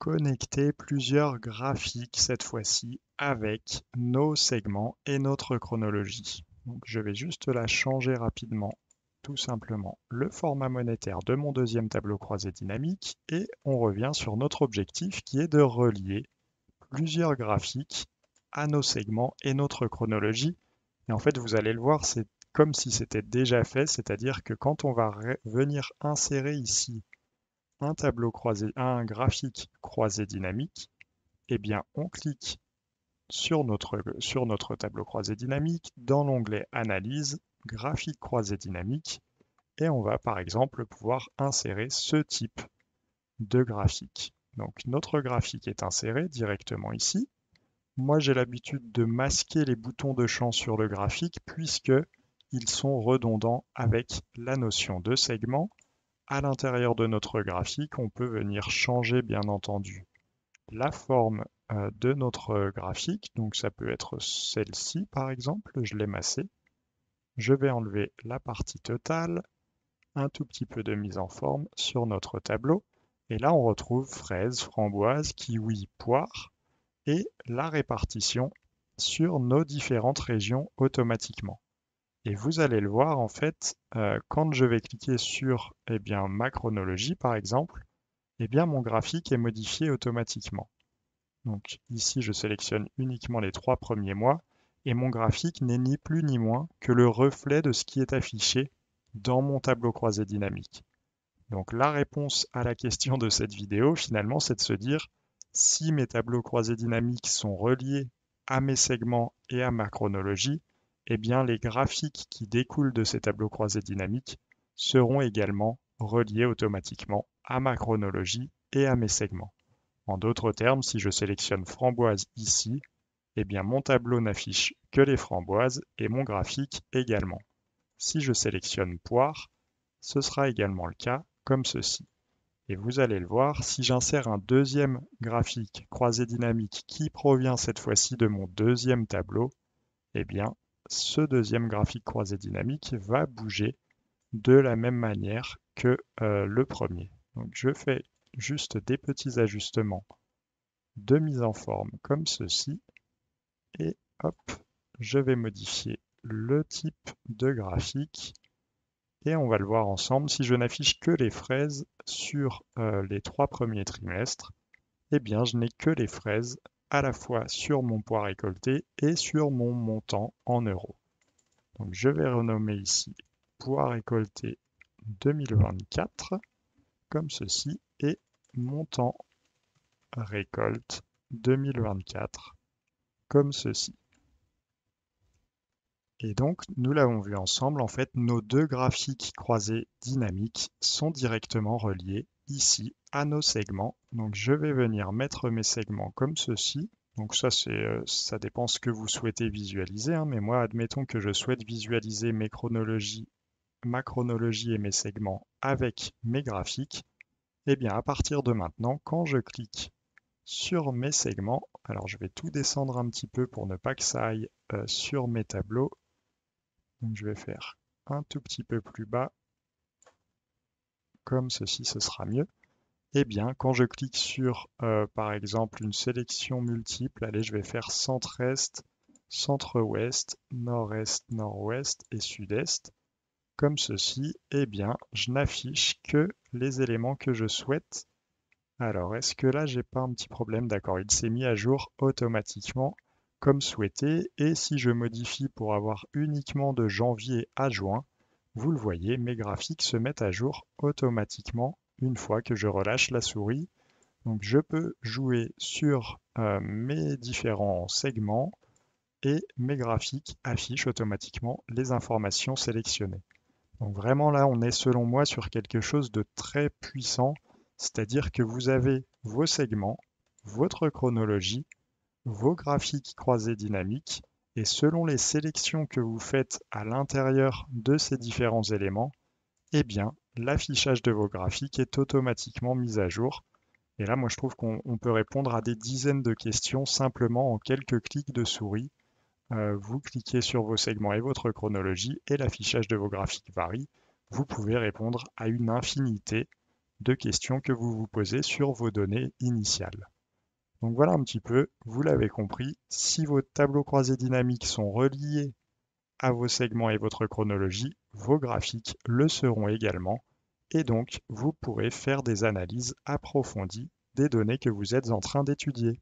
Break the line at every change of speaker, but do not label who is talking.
connecter plusieurs graphiques cette fois-ci avec nos segments et notre chronologie. Donc, je vais juste la changer rapidement, tout simplement, le format monétaire de mon deuxième tableau croisé dynamique et on revient sur notre objectif qui est de relier plusieurs graphiques à nos segments et notre chronologie. Et en fait, vous allez le voir, c'est comme si c'était déjà fait, c'est-à-dire que quand on va venir insérer ici un tableau croisé, un graphique croisé dynamique, eh bien on clique sur notre tableau croisé dynamique dans l'onglet Analyse, graphique croisé dynamique, et on va par exemple pouvoir insérer ce type de graphique. Donc notre graphique est inséré directement ici. Moi j'ai l'habitude de masquer les boutons de champ sur le graphique puisque ils sont redondants avec la notion de segment. À l'intérieur de notre graphique, on peut venir changer bien entendu la forme de notre graphique. Donc ça peut être celle-ci par exemple, je l'ai massée. Je vais enlever la partie totale, un tout petit peu de mise en forme sur notre tableau. Et là on retrouve fraises, framboises, kiwi, poire et la répartition sur nos différentes régions automatiquement. Et vous allez le voir en fait, quand je vais cliquer sur ma chronologie par exemple, mon graphique est modifié automatiquement. Donc ici je sélectionne uniquement les 3 premiers mois et mon graphique n'est ni plus ni moins que le reflet de ce qui est affiché dans mon tableau croisé dynamique. Donc la réponse à la question de cette vidéo finalement c'est de se dire si mes tableaux croisés dynamiques sont reliés à mes segments et à ma chronologie, eh bien les graphiques qui découlent de ces tableaux croisés dynamiques seront également reliés automatiquement à ma chronologie et à mes segments. En d'autres termes, si je sélectionne framboise ici, eh bien mon tableau n'affiche que les framboises et mon graphique également. Si je sélectionne poire, ce sera également le cas comme ceci. Et vous allez le voir, si j'insère un deuxième graphique croisé dynamique qui provient cette fois-ci de mon deuxième tableau, eh bien, ce deuxième graphique croisé dynamique va bouger de la même manière que le premier. Donc je fais juste des petits ajustements de mise en forme comme ceci et hop, je vais modifier le type de graphique et on va le voir ensemble. Si je n'affiche que les fraises sur les 3 premiers trimestres, eh bien je n'ai que les fraises à la fois sur mon poids récolté et sur mon montant en euros. Donc je vais renommer ici poids récolté 2024 comme ceci et montant récolte 2024 comme ceci. Et donc, nous l'avons vu ensemble, en fait, nos deux graphiques croisés dynamiques sont directement reliés ici à nos segments. Donc, je vais venir mettre mes segments comme ceci. Donc ça dépend ce que vous souhaitez visualiser, hein, mais moi, admettons que je souhaite visualiser ma chronologie et mes segments avec mes graphiques. Et bien, à partir de maintenant, quand je clique sur mes segments, alors je vais tout descendre un petit peu pour ne pas que ça aille sur mes tableaux. Donc je vais faire un tout petit peu plus bas, comme ceci, ce sera mieux. Et bien, quand je clique sur, par exemple, une sélection multiple, allez, je vais faire centre-est, centre-ouest, nord-est, nord-ouest et sud-est, comme ceci, eh bien, je n'affiche que les éléments que je souhaite. Alors, est-ce que là, j'ai pas un petit problème? D'accord, il s'est mis à jour automatiquement comme souhaité. Et si je modifie pour avoir uniquement de janvier à juin, vous le voyez, mes graphiques se mettent à jour automatiquement une fois que je relâche la souris. Donc je peux jouer sur mes différents segments et mes graphiques affichent automatiquement les informations sélectionnées. Donc vraiment là, on est selon moi sur quelque chose de très puissant, c'est-à-dire que vous avez vos segments, votre chronologie, vos graphiques croisés dynamiques, et selon les sélections que vous faites à l'intérieur de ces différents éléments, eh bien, l'affichage de vos graphiques est automatiquement mis à jour. Et là, moi, je trouve qu'on peut répondre à des dizaines de questions simplement en quelques clics de souris. Vous cliquez sur vos segments et votre chronologie et l'affichage de vos graphiques varie. Vous pouvez répondre à une infinité de questions que vous vous posez sur vos données initiales. Donc voilà un petit peu, vous l'avez compris, si vos tableaux croisés dynamiques sont reliés à vos segments et votre chronologie, vos graphiques le seront également, et donc vous pourrez faire des analyses approfondies des données que vous êtes en train d'étudier.